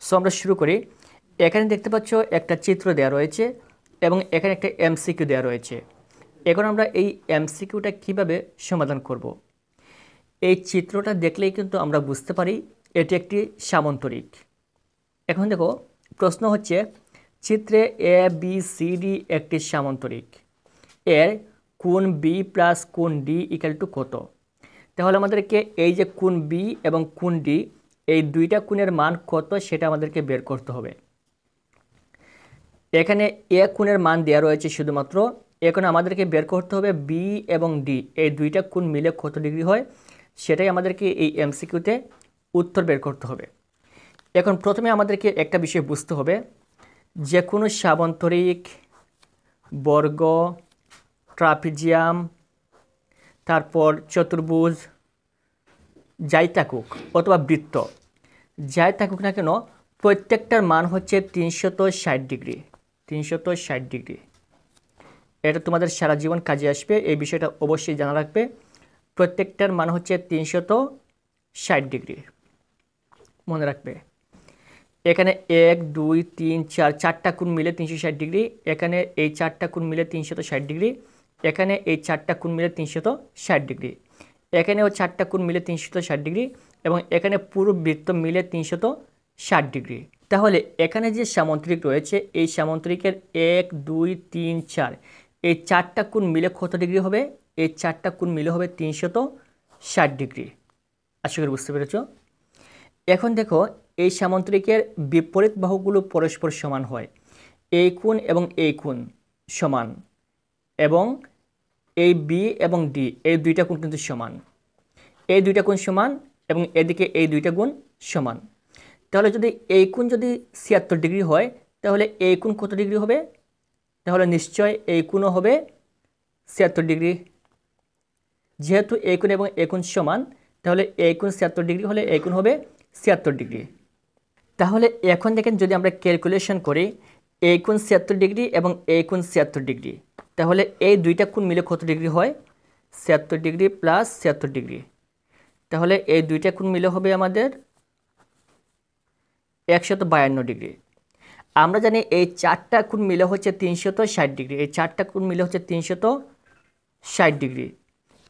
So আমরা শুরু করি। এখানে দেখতে পাচ্ছ একটা চিত্র দেওয়া রয়েছে এবং এখানে একটা এমসিকিউ দেওয়া রয়েছে। এখন আমরা এই এমসিকিউটা কিভাবে সমাধান করব। এই চিত্রটা দেখলেই কিন্তু আমরা বুঝতে পারি এটি একটি সামান্তরিক। এখন দেখো, প্রশ্ন হচ্ছে চিত্রে এ বি সি ডি একটি সামান্তরিক, এর কোণ বি প্লাস কোণ ডি ইকুয়াল টু কত। তাহলে আমাদেরকে এই যে কোণ বি এবং কোণ ডি, এই দুইটা কোণের মান কত সেটা আমাদেরকে বের করতে হবে। এখানে এ কোণের মান দেওয়া রয়েছে শুধুমাত্র, এখন আমাদেরকে বের করতে হবে বি এবং ডি এই দুইটা কোণ মিলে কত ডিগ্রি হয়, সেটাই আমাদেরকে এই এমসিকিউতে উত্তর বের করতে হবে। এখন প্রথমে আমাদেরকে একটা বিষয় বুঝতে হবে, যে কোনো সামান্তরিক, বর্গ, ট্রাপিজিয়াম, তারপর চতুর্ভুজ, যাই থাকুক অথবা বৃত্ত, যাই থাকুক না কেন, প্রত্যেকটার মান হচ্ছে 360 ডিগ্রি। 360 ডিগ্রি, এটা তোমাদের সারা জীবন কাজে আসবে, এই বিষয়টা অবশ্যই জানা রাখবে। প্রত্যেকটার মান হচ্ছে 360 ডিগ্রি, মনে রাখবে। এখানে 1 2 3 4 চারটা কোণ মিলে 360 ডিগ্রি, এখানে এই চারটা কোণ মিলে 360 ডিগ্রি, এখানে এই চারটা কোণ মিলে 360 ডিগ্রি, এখানেও চারটা কোণ মিলে 360 ডিগ্রি, এবং এখানে পুরো বৃত্ত মিলে 360 ডিগ্রি। তাহলে এখানে যে সামান্তরিক রয়েছে এই সামান্তরিকের 1 2 3 4 এই চারটা কোণ মিলে কত ডিগ্রি হবে? এই চারটা কোণ মিলে হবে 360 ডিগ্রি। আশা করি বুঝতে পেরেছ। এখন দেখো, এই সামান্তরিকের বিপরীত বাহুগুলো পরস্পর সমান হয়, এই কোণ এবং এই কোণ সমান, এবং এই বি এবং ডি এই দুইটা কোণ কিন্তু সমান, এই দুইটা কোণ সমান, এবং এদিকে এই দুইটা কোণ সমান। তাহলে যদি এই কোণ যদি 76 ডিগ্রি হয়, তাহলে এই কোণ কত ডিগ্রি হবে? তাহলে নিশ্চয় এই কোণও হবে 76 ডিগ্রি। যেহেতু এই কোণ এবং এই কোণ সমান, তাহলে এই কোণ 76 ডিগ্রি হলে এই কোণ হবে 76 ডিগ্রি। তাহলে এখন দেখেন, যদি আমরা ক্যালকুলেশন করি এই কোণ 76 ডিগ্রি এবং এই কোণ 76 ডিগ্রি, তাহলে এই দুইটা কোণ মিলে কত ডিগ্রি হয়? 76 ডিগ্রি প্লাস 76 ডিগ্রি। তাহলে এই দুইটা কোণ মিলে হবে আমাদের 152 ডিগ্রি। আমরা জানি এই চারটা কোণ মিলে হচ্ছে 360 ডিগ্রি, এই চারটা কোণ মিলে হচ্ছে 360 ডিগ্রি।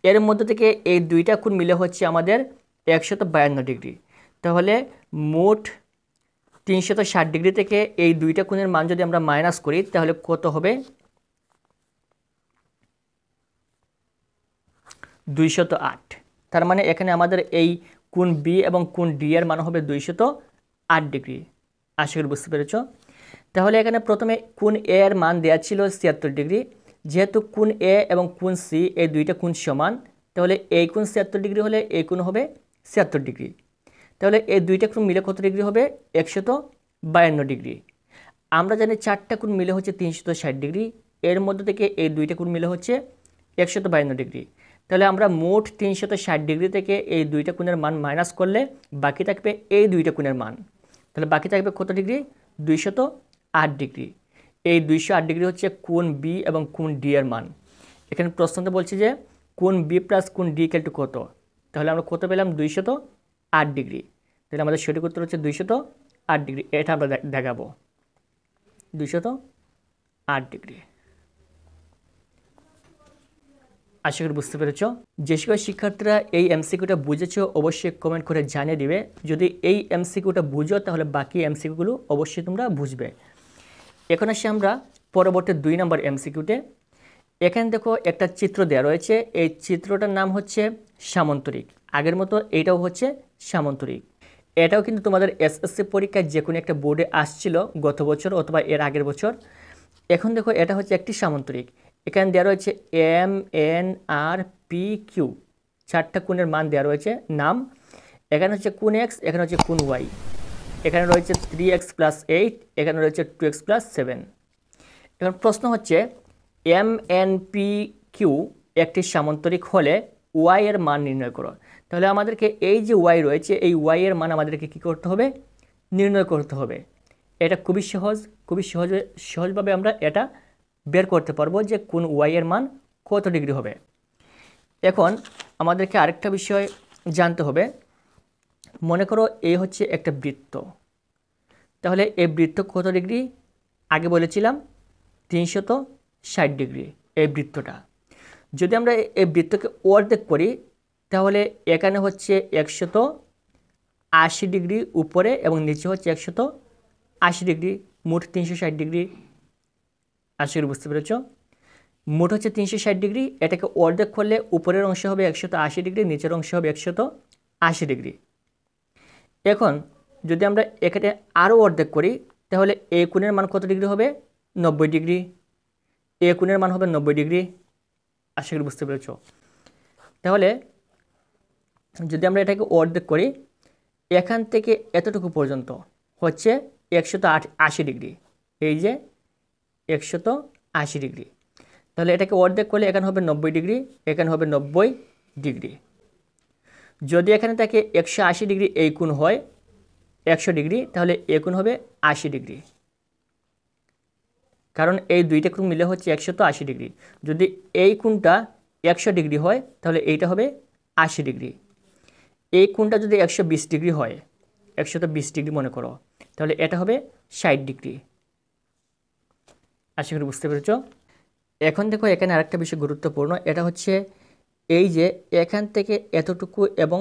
এর মধ্যে থেকে এই দুইটা কোণ মিলে হচ্ছে আমাদের 152 ডিগ্রি। তাহলে মোট 360 ডিগ্রি থেকে এই দুইটা কোণের মান যদি আমরা মাইনাস করি, তাহলে কত হবে? 208। তার মানে এখানে আমাদের এই কোণ বি এবং কোণ ডি এর মান হবে 208 ডিগ্রি। আশা করি বুঝতে পেরেছ। তাহলে এখানে প্রথমে কোণ এ এর মান দেওয়া ছিল 76 ডিগ্রি, যেহেতু কোণ এ এবং কোণ সি এই দুইটা কোণ সমান, তাহলে এই কোণ 76 ডিগ্রি হলে এই কোণ হবে 76 ডিগ্রি। তাহলে এই দুইটা কোণ মিলে কত ডিগ্রি হবে? 152 ডিগ্রি। আমরা জানি চারটা কোণ মিলে হচ্ছে 360 ডিগ্রি, এর মধ্যে থেকে এই দুইটা কোণ মিলে হচ্ছে 152 ডিগ্রি। তাহলে আমরা মোট 360 ডিগ্রি থেকে এই দুইটা কোণের মান মাইনাস করলে বাকি থাকবে এই দুইটা কোণের মান। তাহলে বাকি থাকবে কত ডিগ্রি? 208 ডিগ্রি। এই 208 ডিগ্রি হচ্ছে কোণ বি এবং কোণ ডি এর মান। এখানে প্রশ্নতে বলছি যে কোণ বি প্লাস কোণ ডি ইকুয়াল টু কত। তাহলে আমরা কত পেলাম? 208 ডিগ্রি। তাহলে আমাদের সঠিক উত্তর হচ্ছে 208 ডিগ্রি। এটা আমরা দেখাবো 208 ডিগ্রি। আশা করি বুঝতে পেরেছ। যে সকল শিক্ষার্থীরা এই এমসিকিউটা বুঝেছো অবশ্যই কমেন্ট করে জানিয়ে দিবে। যদি এই এমসিকিউটা বুঝো তাহলে বাকি এমসিকিউগুলো অবশ্যই তোমরা বুঝবে। এখন আসি আমরা পরবর্তী 2 নম্বর এমসিকিউতে। এখানে দেখো একটা চিত্র দেওয়া রয়েছে, এই চিত্রটার নাম হচ্ছে সামান্তরিক। আগের মতো এইটাও হচ্ছে সামান্তরিক। এটাও কিন্তু তোমাদের এসএসসি পরীক্ষায় যে কোনো একটা বোর্ডে আসছিল গত বছর অথবা এর আগের বছর। এখন দেখো, এটা হচ্ছে একটি সামান্তরিক। এখানে দেওয়া রয়েছে এম এন আর পি কিউ, চারটা কোণের মান দেওয়া রয়েছে নাম। এখানে হচ্ছে কোণ এক্স, এখানে হচ্ছে কোণ ওয়াই, এখানে রয়েছে 3x + 8, এখানে রয়েছে 2x + 7। এখন প্রশ্ন হচ্ছে এম এন পি কিউ একটি সামান্তরিক হলে ওয়াই এর মান নির্ণয় করো। তাহলে আমাদেরকে এই যে ওয়াই রয়েছে এই ওয়াই এর মান আমাদেরকে কী করতে হবে? নির্ণয় করতে হবে। এটা খুবই সহজভাবে আমরা এটা বের করতে পারবো যে কোন ওয়াই এর মান কত ডিগ্রি হবে। এখন আমাদেরকে আরেকটা বিষয় জানতে হবে। মনে করো এই হচ্ছে একটা বৃত্ত, তাহলে এই বৃত্ত কত ডিগ্রি? আগে বলেছিলাম 360 ডিগ্রি এই বৃত্তটা। যদি আমরা এই বৃত্তকে অর্ধেক করি তাহলে এখানে হচ্ছে 180 ডিগ্রি উপরে এবং নিচে হচ্ছে 180 ডিগ্রি, মোট 360 ডিগ্রি। আশা করি বুঝতে পেরেছ। মোট হচ্ছে 360 ডিগ্রি, এটাকে অর্ধেক করলে উপরের অংশ হবে 180 ডিগ্রি, নিচের অংশ হবে 180 ডিগ্রি। এখন যদি আমরা এখানে আরও অর্ধেক করি তাহলে এই কোণের মান কত ডিগ্রি হবে? 90 ডিগ্রি। এই কোণের মান হবে 90 ডিগ্রি। আশা করি বুঝতে পেরেছ। তাহলে যদি আমরা এটাকে অর্ধেক করি, এখান থেকে এতটুকু পর্যন্ত হচ্ছে 180 ডিগ্রি, এই যে 180 ডিগ্রি। তাহলে এটাকে অর্ধেক করলে এখানে হবে 90 ডিগ্রি, এখানে হবে 90 ডিগ্রি। যদি এখানে থাকে 180 ডিগ্রি এই কোণ হয় 100 ডিগ্রি, তাহলে এই কোণ হবে 80 ডিগ্রি, কারণ এই দুইটা কোণ মিলে হচ্ছে 180 ডিগ্রি। যদি এই কোণটা 100 ডিগ্রি হয় তাহলে এইটা হবে 80 ডিগ্রি। এই কোণটা যদি 120 ডিগ্রি হয়, 120 ডিগ্রি মনে করো, তাহলে এটা হবে 60 ডিগ্রি। আশা করি বুঝতে পেরেছ। এখন দেখো এখানে আরেকটা বিষয় গুরুত্বপূর্ণ, এটা হচ্ছে এই যে এখান থেকে এতটুকু এবং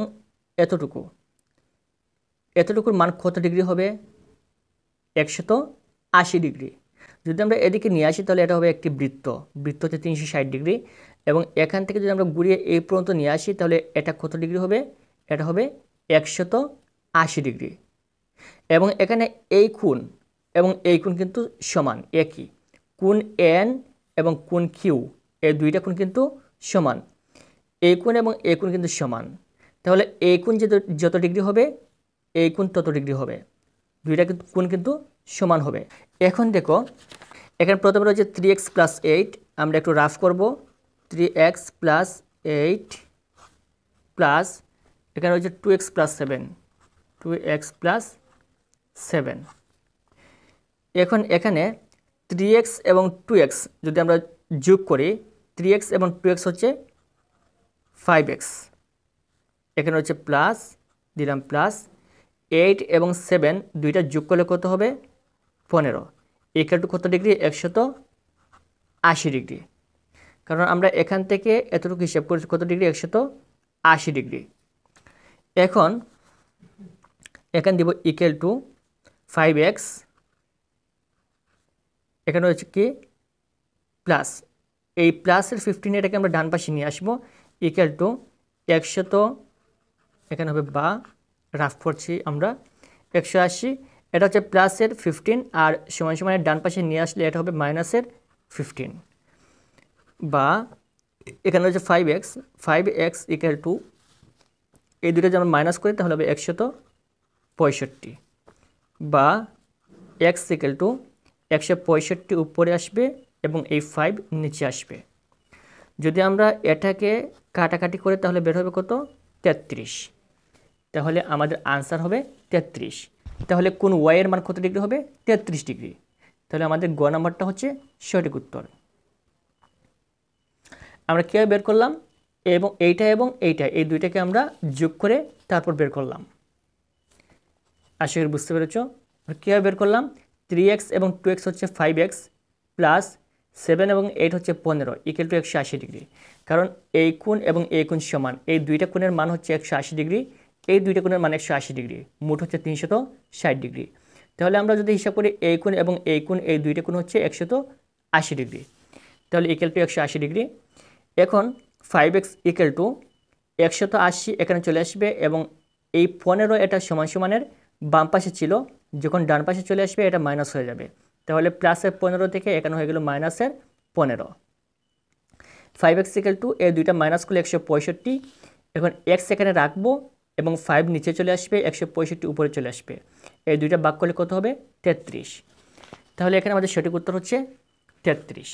এতটুকুর মান কত ডিগ্রি হবে? 180 ডিগ্রি। যদি আমরা এদিকে নিয়ে আসি তাহলে এটা হবে একটি বৃত্ত হচ্ছে 360 ডিগ্রি, এবং এখান থেকে যদি আমরা ঘুরিয়ে এই পর্যন্ত নিয়ে আসি তাহলে এটা কত ডিগ্রি হবে? এটা হবে 180 ডিগ্রি। এবং এখানে এই কোণ এবং এই কোণ কিন্তু সমান, একই কোণ এন এবং কোণ কিউ, এই দুইটা কোণ কিন্তু সমান। এই কোণ এবং এই কোণ কিন্তু সমান, তাহলে এই কোণ যত ডিগ্রি হবে এই কোণ তত ডিগ্রি হবে, দুইটা কিন্তু কোণ কিন্তু সমান হবে। এখন দেখো এখানে প্রথমে রয়েছে 3x + 8, আমরা একটু রাফ করব। 3x + 8 প্লাস এখানে রয়েছে 2x + 7, 2x + 7। এখন এখানে 3x এবং 2x যদি আমরা যোগ করি, 3x এবং 2x হচ্ছে 5x, এখানে হচ্ছে প্লাস দিলাম প্লাস 8 এবং 7 দুইটা যোগ করলে কত হবে? 15। ইকুয়াল টু কত ডিগ্রি? 180 ডিগ্রি। কারণ আমরা এখান থেকে এতটুকু হিসাব করেছি কত ডিগ্রি? 180 ডিগ্রি। এখন এখানে দিব ইকুয়াল টু 5x, এখানে হচ্ছে কি প্লাস, এই প্লাসের 15 এটাকে আমরা ডান পাশে নিয়ে আসবো, ইকুয়াল টু 100, এখানে হবে বা রাফ করছি আমরা 180, এটা হচ্ছে প্লাসের 15 আর সমান সমানের ডান পাশে নিয়ে আসলে এটা হবে মাইনাসের 15, বা এখানে হচ্ছে 5x ইকুয়াল টু এই দুটো যদি আমরা মাইনাস করি তাহলে হবে 165, বা x ইকুয়াল টু 165 উপরে আসবে এবং এই 5 নিচে আসবে। যদি আমরা এটাকে কাটাকাটি করে তাহলে বের হবে কত? 33। তাহলে আমাদের আনসার হবে 33। তাহলে কোন y এর মান কত ডিগ্রি হবে? 33 ডিগ্রি। তাহলে আমাদের গ নাম্বারটা হচ্ছে সঠিক উত্তর। আমরা কীভাবে বের করলাম? এবং এইটা এই দুইটাকে আমরা যোগ করে তারপর বের করলাম। আশা করি বুঝতে পেরেছ। কীভাবে বের করলাম? 3x এবং 2x হচ্ছে 5x প্লাস 7 এবং 8 হচ্ছে 15 ইকুয়াল টু 180 ডিগ্রি। কারণ এই কোণ এবং এই কোণ সমান, এই দুইটা কোণের মান হচ্ছে 180 ডিগ্রি, এই দুইটা কোণের মান 180 ডিগ্রি, মোট হচ্ছে 360 ডিগ্রি। তাহলে আমরা যদি হিসাব করি এই কোণ এবং এই কোণ, এই দুইটা কোণ হচ্ছে 180 ডিগ্রি, তাহলে ইকুয়াল টু 180 ডিগ্রি। এখন 5x ইকুয়াল টু 180 এখানে চলে আসবে এবং এই 15 এটা সমান সমানের বাম পাশে ছিল, যখন ডান পাশে চলে আসবে এটা মাইনাস হয়ে যাবে, তাহলে প্লাসের 15 থেকে এখানে হয়ে গেল মাইনাসের 15। 5x ইকুয়াল টু এই দুইটা মাইনাস করলে 165, এখন x এখানে রাখবো এবং 5 নিচে চলে আসবে, 165 উপরে চলে আসবে, এই দুইটা ভাগ করলে কত হবে? 33। তাহলে এখানে আমাদের সঠিক উত্তর হচ্ছে 33।